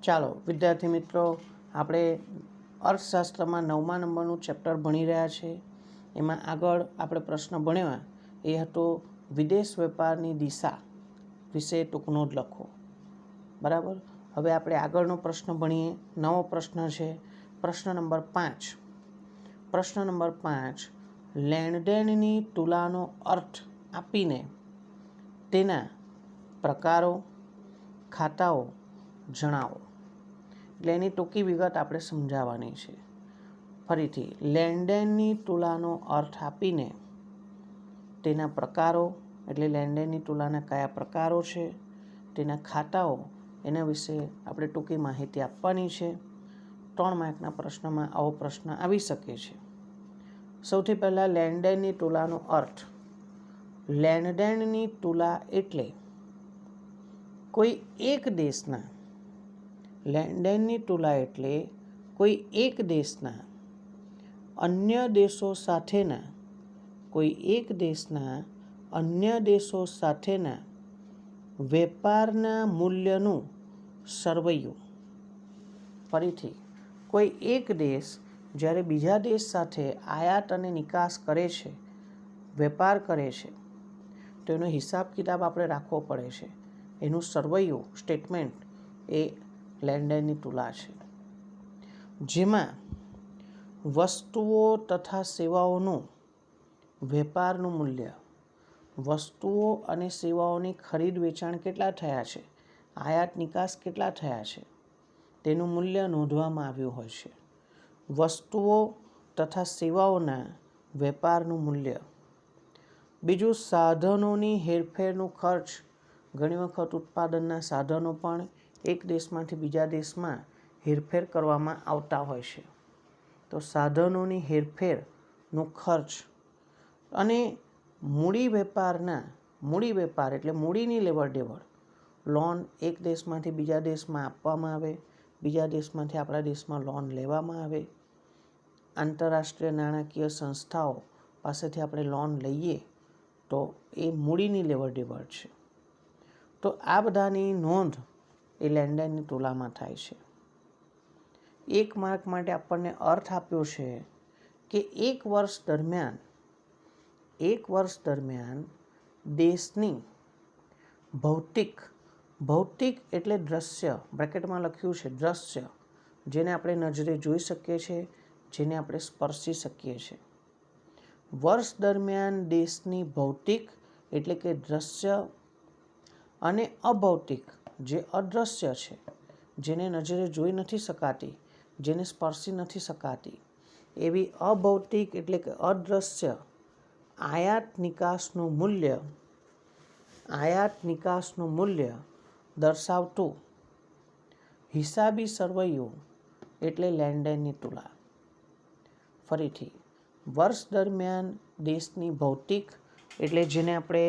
ચાલો વિદ્યાર્થી મિત્રો, આપણે અર્થશાસ્ત્રમાં 9મા નંબરનું ચેપ્ટર ભણી રહ્યા છે. એમાં આગળ આપણે પ્રશ્ન ભણ્યા એ હતો વિદેશ વેપારની દિશા વિશે ટૂંક નોંધ લખો. બરાબર. હવે આપણે આગળનો પ્રશ્ન ભણીએ. નવો પ્રશ્ન છે પ્રશ્ન નંબર 5. પ્રશ્ન નંબર 5, લેણદેણની તુલાનો અર્થ આપીને તેના પ્રકારો, ખાતાઓ જણાવો. એટલે એની ટૂંકી વિગત આપણે સમજાવવાની છે. ફરીથી, લેણદેણની તુલાનો અર્થ આપીને તેના પ્રકારો, એટલે લેણદેણની તુલાના કયા પ્રકારો છે, તેના ખાતાઓ, એના વિશે આપણે ટૂંકી માહિતી આપવાની છે. 3 માર્કના પ્રશ્નમાં આવો પ્રશ્ન આવી શકે છે. સૌથી પહેલાં લેણદેણની તુલાનો અર્થ. લેણદેણની તુલા એટલે કોઈ એક દેશના લેણદેણની તુલા એટલે કોઈ એક દેશના અન્ય દેશો સાથેના વેપારના મૂલ્યનું સરવૈયું. ફરીથી, કોઈ એક દેશ જ્યારે બીજા દેશ સાથે આયાત અને નિકાસ કરે છે, વેપાર કરે છે, તો એનો હિસાબ કિતાબ આપણે રાખવો પડે છે. એનું સરવૈયું, સ્ટેટમેન્ટ એ લેણદેણની તુલા છે. જેમાં વસ્તુઓ તથા સેવાઓનું વેપારનું મૂલ્ય, વસ્તુઓ અને સેવાઓની ખરીદ વેચાણ કેટલા થયા છે, આયાત નિકાસ કેટલા થયા છે, તેનું મૂલ્ય નોંધવામાં આવ્યું હોય છે. વસ્તુઓ તથા સેવાઓના વેપારનું મૂલ્ય. બીજું, સાધનોની હેરફેરનું ખર્ચ. ઘણી વખત ઉત્પાદનના સાધનો પણ એક દેશમાંથી બીજા દેશમાં હેરફેર કરવામાં આવતા હોય છે. તો સાધનોની હેરફેરનું ખર્ચ. અને મૂડી વેપાર એટલે મૂડીની લેવડ દેવડ. લોન એક દેશમાંથી બીજા દેશમાં આપવામાં આવે, બીજા દેશમાંથી આપણા દેશમાં લોન લેવામાં આવે. આંતરરાષ્ટ્રીય નાણાકીય સંસ્થાઓ પાસેથી આપણે લોન લઈએ તો એ મૂડીની લેવડ દેવડ છે. તો આ બધાની નોંધ એ લેણદેણની તુલામાં થાય છે. 1 માર્ક માટે આપણને અર્થ આપ્યો છે કે એક વર્ષ દરમિયાન દેશની ભૌતિક એટલે દ્રશ્ય, બ્રેકેટમાં લખ્યું છે દ્રશ્ય, જેને આપણે નજરે જોઈ શકીએ છીએ, જેને આપણે સ્પર્શી શકીએ છીએ. વર્ષ દરમિયાન દેશની ભૌતિક એટલે કે દ્રશ્ય અને અભૌતિક જે અદૃશ્ય છે, જેને નજરે જોઈ નથી શકાતી, જેને સ્પર્શી નથી શકાતી, એવી અભૌતિક એટલે કે અદૃશ્ય આયાત નિકાસનું મૂલ્ય દર્શાવતું હિસાબી સરવૈયું એટલે લેણદેણની તુલા. ફરીથી, વર્ષ દરમિયાન દેશની ભૌતિક એટલે જેને આપણે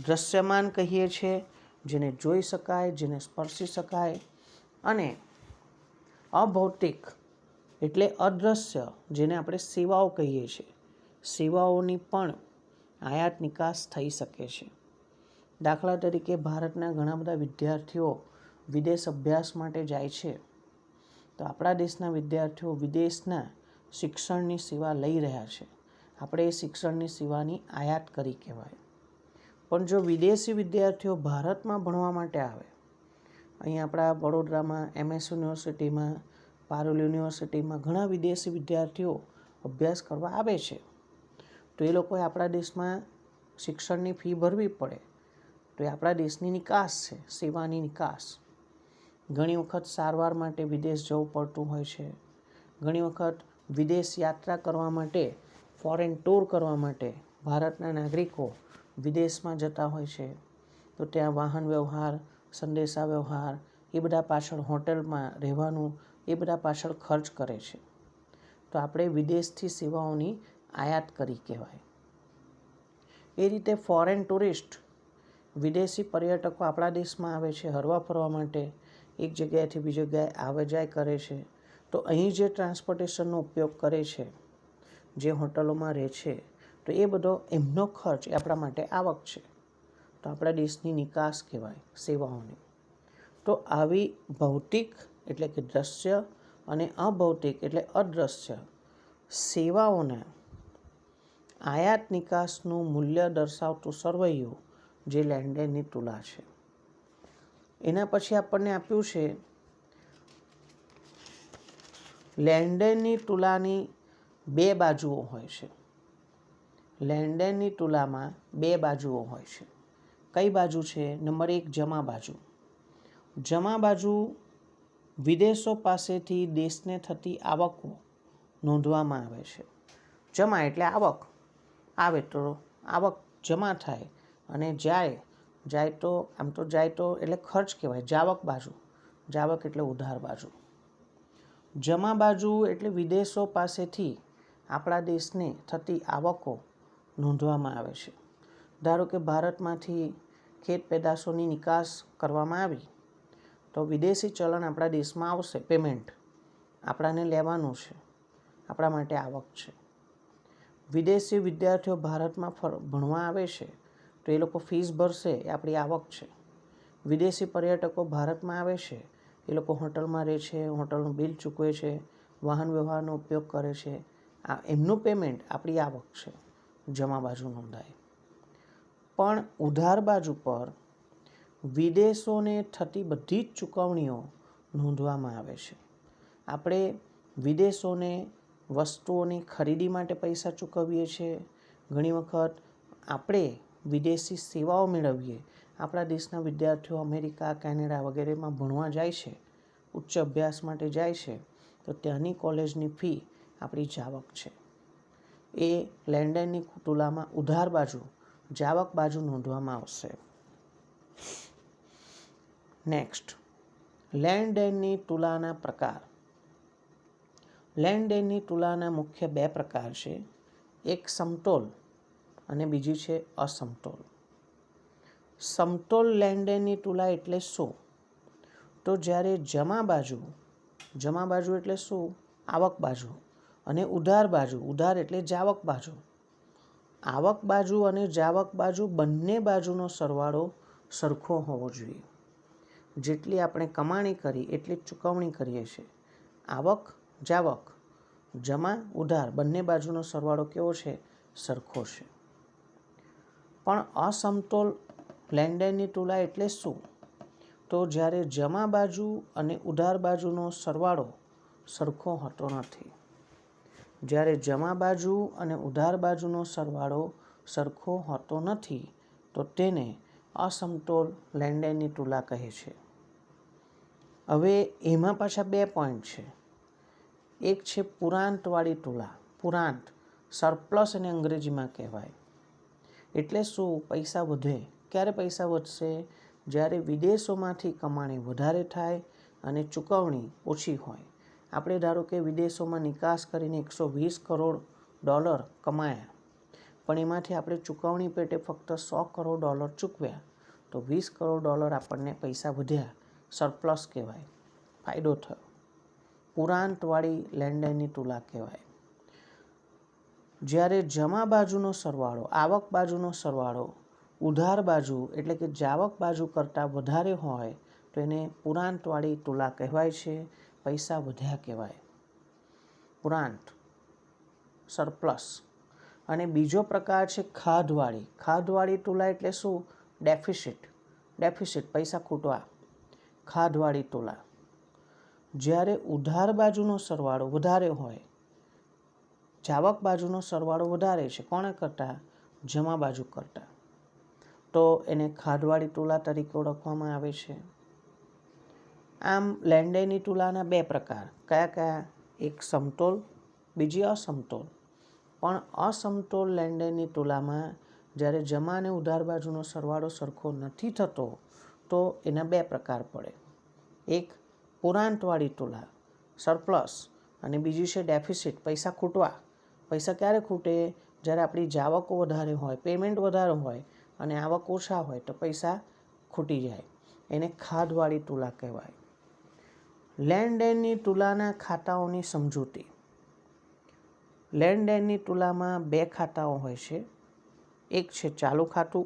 દ્રશ્યમાન કહીએ છીએ, જેને જોઈ શકાય, જેને સ્પર્શી શકાય, અને અભૌતિક એટલે અદૃશ્ય જેને આપણે સેવાઓ કહીએ છીએ, સેવાઓની પણ આયાત નિકાસ થઈ શકે છે. દાખલા તરીકે, ભારતના ઘણા બધા વિદ્યાર્થીઓ વિદેશ અભ્યાસ માટે જાય છે, તો આપણા દેશના વિદ્યાર્થીઓ વિદેશના શિક્ષણની સેવા લઈ રહ્યા છે. આપણે એ શિક્ષણની સેવાની આયાત કરી કહેવાય. પણ જો વિદેશી વિદ્યાર્થીઓ ભારતમાં ભણવા માટે આવે, અહીં આપણા વડોદરામાં MS યુનિવર્સિટીમાં, પારુલ યુનિવર્સિટીમાં ઘણા વિદેશી વિદ્યાર્થીઓ અભ્યાસ કરવા આવે છે, તો એ લોકોએ આપણા દેશમાં શિક્ષણની ફી ભરવી પડે. તો એ આપણા દેશની નિકાસ છે, સેવાની નિકાસ. ઘણી વખત સારવાર માટે વિદેશ જવું પડતું હોય છે. ઘણી વખત વિદેશ યાત્રા કરવા માટે, ફોરેન ટૂર કરવા માટે ભારતના નાગરિકો વિદેશમાં જતા હોય છે. તો ત્યાં વાહન વ્યવહાર, સંદેશા વ્યવહાર, એ બધા પાછળ, હોટેલમાં રહેવાનું, એ બધા પાછળ ખર્ચ કરે છે. તો આપણે વિદેશથી સેવાઓની આયાત કરી કહેવાય. એ રીતે ફોરેન ટુરિસ્ટ, વિદેશી પર્યટકો આપણા દેશમાં આવે છે હરવા ફરવા માટે, એક જગ્યાએથી બીજી જગ્યાએ આવે જાય કરે છે. તો અહીં જે ટ્રાન્સપોર્ટેશનનો ઉપયોગ કરે છે, જે હોટલોમાં રહે છે, તો એ બધો એમનો ખર્ચ એ આપણા માટે આવક છે. તો આપણા દેશની નિકાસ કહેવાય સેવાઓની. તો આવી ભૌતિક એટલે કે દ્રશ્ય અને અભૌતિક એટલે અદૃશ્ય સેવાઓના આયાત નિકાસનું મૂલ્ય દર્શાવતું સરવૈયું જે લેન્ડેનની તુલા છે. એના પછી આપણને આપ્યું છે લેન્ડેનની તુલાની બે બાજુઓ હોય છે. લેન્ડેનની તુલામાં બે બાજુઓ હોય છે. કઈ બાજુ છે? નંબર 1 જમા બાજુ. જમા બાજુ વિદેશો પાસેથી દેશને થતી આવકો નોંધવામાં આવે છે. જમા એટલે આવક, આવે તો આવક જમા થાય, અને જાય તો આમ તો જાય તો એટલે ખર્ચ કહેવાય. જાવક બાજુ, જાવક એટલે ઉધાર બાજુ. જમા બાજુ એટલે વિદેશો પાસેથી આપણા દેશને થતી આવકો નોંધવામાં આવે છે. ધારો કે ભારતમાંથી ખેત પેદાશોની નિકાસ કરવામાં આવી તો વિદેશી ચલણ આપણા દેશમાં આવશે. પેમેન્ટ આપણાને લેવાનું છે, આપણા માટે આવક છે. વિદેશી વિદ્યાર્થીઓ ભારતમાં ભણવા આવે છે તો એ લોકો ફીસ ભરશે, એ આપણી આવક છે. વિદેશી પર્યટકો ભારતમાં આવે છે, એ લોકો હોટલમાં રહે છે, હોટલનું બિલ ચૂકવે છે, વાહન વ્યવહારનો ઉપયોગ કરે છે, આ એમનું પેમેન્ટ આપણી આવક છે. જમા બાજુ નોંધાય. પણ ઉધાર બાજુ પર વિદેશોને થતી બધી જ ચૂકવણીઓ નોંધવામાં આવે છે. આપણે વિદેશોને વસ્તુઓની ખરીદી માટે પૈસા ચૂકવીએ છીએ. ઘણી વખત આપણે વિદેશી સેવાઓ મેળવીએ. આપણા દેશના વિદ્યાર્થીઓ અમેરિકા, કેનેડા વગેરેમાં ભણવા જાય છે, ઉચ્ચ અભ્યાસ માટે જાય છે, તો ત્યાંની કોલેજની ફી આપણી જાવક છે. એ લેન્ડેનની તુલામાં ઉધાર બાજુ, જાવક બાજુ નોંધવામાં આવશે. નેક્સ્ટ, લેન્ડેનની તુલાના પ્રકાર. લેન્ડેનની તુલાના મુખ્ય બે પ્રકાર છે. એક સમતોલ અને બીજી છે અસમતોલ. સમતોલ લેન્ડેનની તુલા એટલે શું? તો જ્યારે જમા બાજુ એટલે શું? આવક બાજુ. અને ઉધાર બાજુ, ઉધાર એટલે જાવક બાજુ. આવક બાજુ અને જાવક બાજુ બંને બાજુનો સરવાળો સરખો હોવો જોઈએ. જેટલી આપણે કમાણી કરી એટલી જ ચૂકવણી કરીએ છીએ. આવક, જાવક, જમા, ઉધાર બંને બાજુનો સરવાળો કેવો છે? સરખો છે. પણ અસમતોલ લેન્ડેનની તુલા એટલે શું? તો જ્યારે જમા બાજુ અને ઉધાર બાજુનો સરવાળો સરખો હોતો નથી. જ્યારે જમા બાજુ અને ઉધાર બાજુનો સરવાળો સરખો હોતો નથી તો તેને અસમતોલ લેન્ડેનની તુલા કહે છે. હવે એમાં પાછા 2 પોઈન્ટ છે. એક છે પુરાંતવાળી તુલા. પુરાંત, સરપ્લસ એને અંગ્રેજીમાં કહેવાય. એટલે શું? પૈસા વધે. ક્યારે પૈસા વધશે? જ્યારે વિદેશોમાંથી કમાણી વધારે થાય અને ચૂકવણી ઓછી હોય. આપણે ધારો કે વિદેશોમાં નિકાસ કરીને $120 કરોડ કમાયા, પણ એમાંથી આપણે ચૂકવણી પેટે ફક્ત $100 કરોડ ચૂકવ્યા, તો $20 કરોડ આપણને પૈસા વધ્યા, સરપ્લસ કહેવાય, ફાયદો થયો. પુરાંતવાળી લેન્ડેનની તુલા કહેવાય. જ્યારે જમા બાજુનો સરવાળો, આવક બાજુનો સરવાળો ઉધાર બાજુ એટલે કે જાવક બાજુ કરતાં વધારે હોય તો એને પુરાંતવાળી તુલા કહેવાય છે. પૈસા વધ્યા કહેવાય, પુરાંત, સરપ્લસ. અને બીજો પ્રકાર છે ખાધવાળી. ખાધવાળી તુલા એટલે શું? ડેફિસિટ, પૈસા ખૂટવા, ખાધવાળી તુલા. જ્યારે ઉધાર બાજુનો સરવાળો વધારે હોય, જાવક બાજુનો સરવાળો વધારે છે કોના કરતાં? જમા બાજુ કરતાં, તો એને ખાધવાળી તુલા તરીકે ઓળખવામાં આવે છે. આમ લેન્ડેનની તુલાના 2 પ્રકાર. કયા? એક સમતોલ, બીજી અસમતોલ. પણ અસમતોલ લેન્ડેનની તુલામાં જ્યારે જમા અને ઉધાર બાજુનો સરવાળો સરખો નથી થતો તો એના 2 પ્રકાર પડે. એક પુરાંતવાળી તુલા, સરપ્લસ, અને બીજી છે ડેફિસિટ, પૈસા ખૂટવા. પૈસા ક્યારે ખૂટે? જ્યારે આપણી જાવકો વધારે હોય, પેમેન્ટ વધારે હોય અને આવક ઓછા હોય તો પૈસા ખૂટી જાય. એને ખાધવાળી તુલા કહેવાય. લેન્ડેનની તુલાના ખાતાઓની સમજૂતી. લેન્ડેનની તુલામાં 2 ખાતાઓ હોય છે. એક છે ચાલુ ખાતું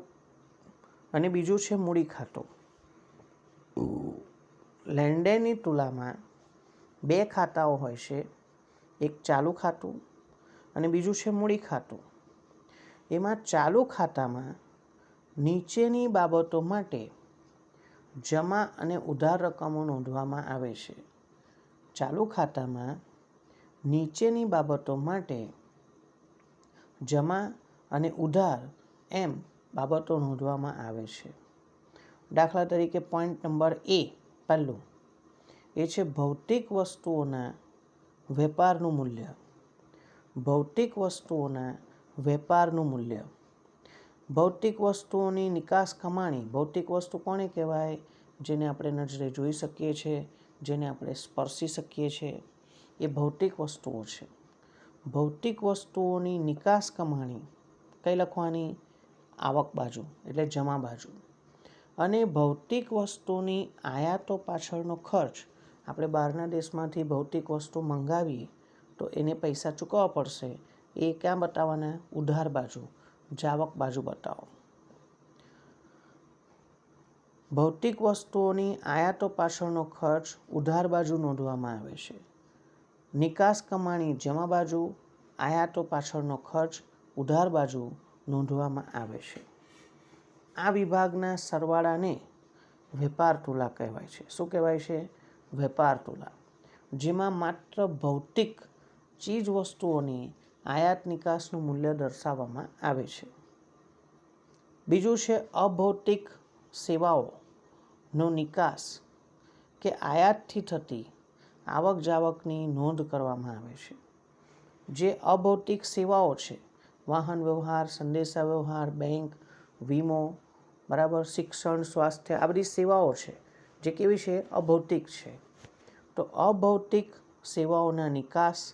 અને બીજું છે મૂડી ખાતું. લેન્ડેનની તુલામાં બે ખાતાઓ હોય છે, એક ચાલુ ખાતું અને બીજું છે મૂડી ખાતું. એમાં ચાલુ ખાતામાં નીચેની બાબતો માટે જમા અને ઉધાર રકમો નોંધવામાં આવે છે. ચાલુ ખાતામાં નીચેની બાબતો માટે જમા અને ઉધાર એમ બાબતો નોંધવામાં આવે છે. દાખલા તરીકે પોઈન્ટ નંબર એ પહેલું એ છે ભૌતિક વસ્તુઓના વેપારનું મૂલ્ય. ભૌતિક વસ્તુઓના વેપારનું મૂલ્ય. ભૌતિક વસ્તુઓની નિકાસ કમાણી. ભૌતિક વસ્તુ કોને કહેવાય? જેને આપણે નજરે જોઈ શકીએ છીએ, જેને આપણે સ્પર્શી શકીએ છીએ, એ ભૌતિક વસ્તુઓ છે. ભૌતિક વસ્તુઓની નિકાસ કમાણી કઈ લખવાની? આવક બાજુ એટલે જમા બાજુ. અને ભૌતિક વસ્તુની આયાતો પાછળનો ખર્ચ. આપણે બહારના દેશમાંથી ભૌતિક વસ્તુ મંગાવીએ તો એને પૈસા ચૂકવવા પડશે. એ ક્યાં બતાવવાના? ઉધાર બાજુ, જાવક બાજુ બતાવો. ભૌતિક વસ્તુઓની આયાતો પાછળનો ખર્ચ ઉધાર બાજુ નોંધવામાં આવે છે. નિકાસ કમાણી જમા બાજુ, આયાતો પાછળનો ખર્ચ ઉધાર બાજુ નોંધવામાં આવે છે. આ વિભાગના સરવાળાને વેપાર તુલા કહેવાય છે. શું કહેવાય છે? વેપાર તુલા. જેમાં માત્ર ભૌતિક ચીજ વસ્તુઓની આયાત નિકાસનું મૂલ્ય દર્શાવવામાં આવે છે. બીજું છે અભૌતિક સેવાઓનો નિકાસ કે આયાતથી થતી આવક જાવકની નોંધ કરવામાં આવે છે. જે અભૌતિક સેવાઓ છે, વાહન વ્યવહાર, સંદેશા વ્યવહાર, બેંક, વીમો, બરાબર, શિક્ષણ, સ્વાસ્થ્ય, આ બધી સેવાઓ છે જે કેવી છે? અભૌતિક છે. તો અભૌતિક સેવાઓના નિકાસ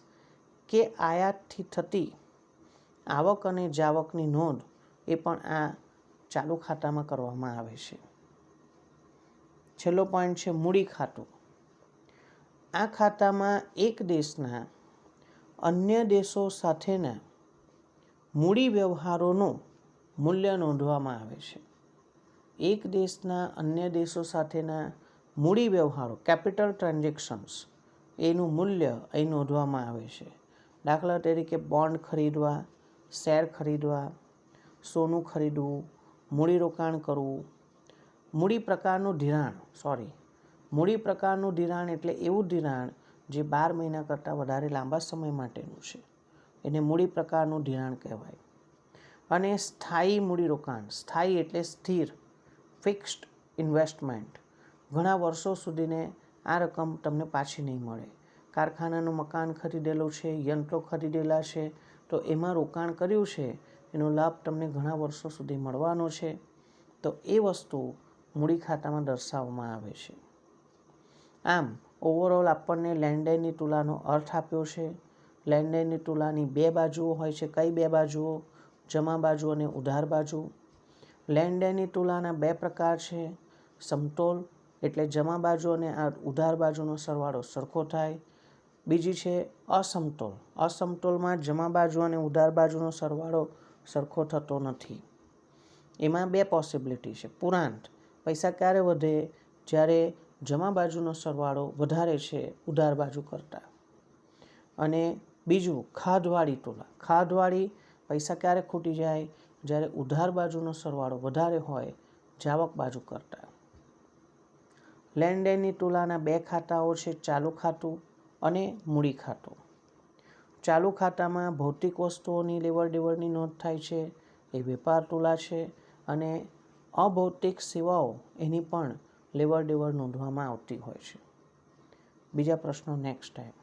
કે આયાતથી થતી આવક અને જાવકની નોંધ એ પણ આ ચાલુ ખાતામાં કરવામાં આવે છે. છેલ્લો પોઈન્ટ છે મૂડી ખાતું. આ ખાતામાં એક દેશના અન્ય દેશો સાથેના મૂડી વ્યવહારોનું મૂલ્ય નોંધવામાં આવે છે. એક દેશના અન્ય દેશો સાથેના મૂડી વ્યવહારો, કેપિટલ ટ્રાન્ઝેક્શન્સ, એનું મૂલ્ય અહીં નોંધવામાં આવે છે. દાખલા તરીકે બોન્ડ ખરીદવા, શેર ખરીદવા, સોનું ખરીદવું, મૂડીરોકાણ કરવું. મૂડી પ્રકારનું ધિરાણ મૂડી પ્રકારનું ધિરાણ એટલે એવું ધિરાણ જે 12 મહિના કરતાં વધારે લાંબા સમય માટેનું છે. એને મૂડી પ્રકારનું ધિરાણ કહેવાય. અને સ્થાયી મૂડીરોકાણ. સ્થાયી એટલે સ્થિર, ફિક્સ્ડ ઇન્વેસ્ટમેન્ટ. ઘણા વર્ષો સુધીને આ રકમ તમને પાછી નહીં મળે. કારખાનાનું મકાન ખરીદેલું છે, યંત્રો ખરીદેલા છે, તો એમાં રોકાણ કર્યું છે, એનો લાભ તમને ઘણા વર્ષો સુધી મળવાનો છે. તો એ વસ્તુ મૂડી ખાતામાં દર્શાવવામાં આવે છે. આમ ઓવરઓલ આપણને લેણદેણની તુલાનો અર્થ આપ્યો છે. લેણદેણની તુલાની બે બાજુઓ હોય છે. કઈ બે બાજુઓ? જમા બાજુ અને ઉધાર બાજુ. લેણદેણની તુલાના બે પ્રકાર છે. સમતોલ એટલે જમા બાજુ અને ઉધાર બાજુનો સરવાળો સરખો થાય. બીજી છે અસમતોલ. અસમતોલમાં જમા બાજુ અને ઉધાર બાજુનો સરવાળો સરખો થતો નથી. એમાં બે પોસિબિલિટી છે. પૂરાંત, પૈસા ક્યારે વધે? જ્યારે જમા બાજુનો સરવાળો વધારે છે ઉધાર બાજુ કરતાં. અને બીજું ખાધવાળી તુલા. ખાધવાળી, પૈસા ક્યારે ખૂટી જાય? જ્યારે ઉધાર બાજુનો સરવાળો વધારે હોય જાવક બાજુ કરતાં. લેણદેણની તુલાના બે ખાતાઓ છે, ચાલુ ખાતું અને મૂડી ખાતું. ચાલુ ખાતામાં ભૌતિક વસ્તુઓની લેવડ દેવડની નોંધ થાય છે, એ વેપાર તુલા છે. અને અભૌતિક સેવાઓ એની પણ લેવડ દેવડ નોંધવામાં આવતી હોય છે. બીજા પ્રશ્નો નેક્સ્ટ ટાઈમ.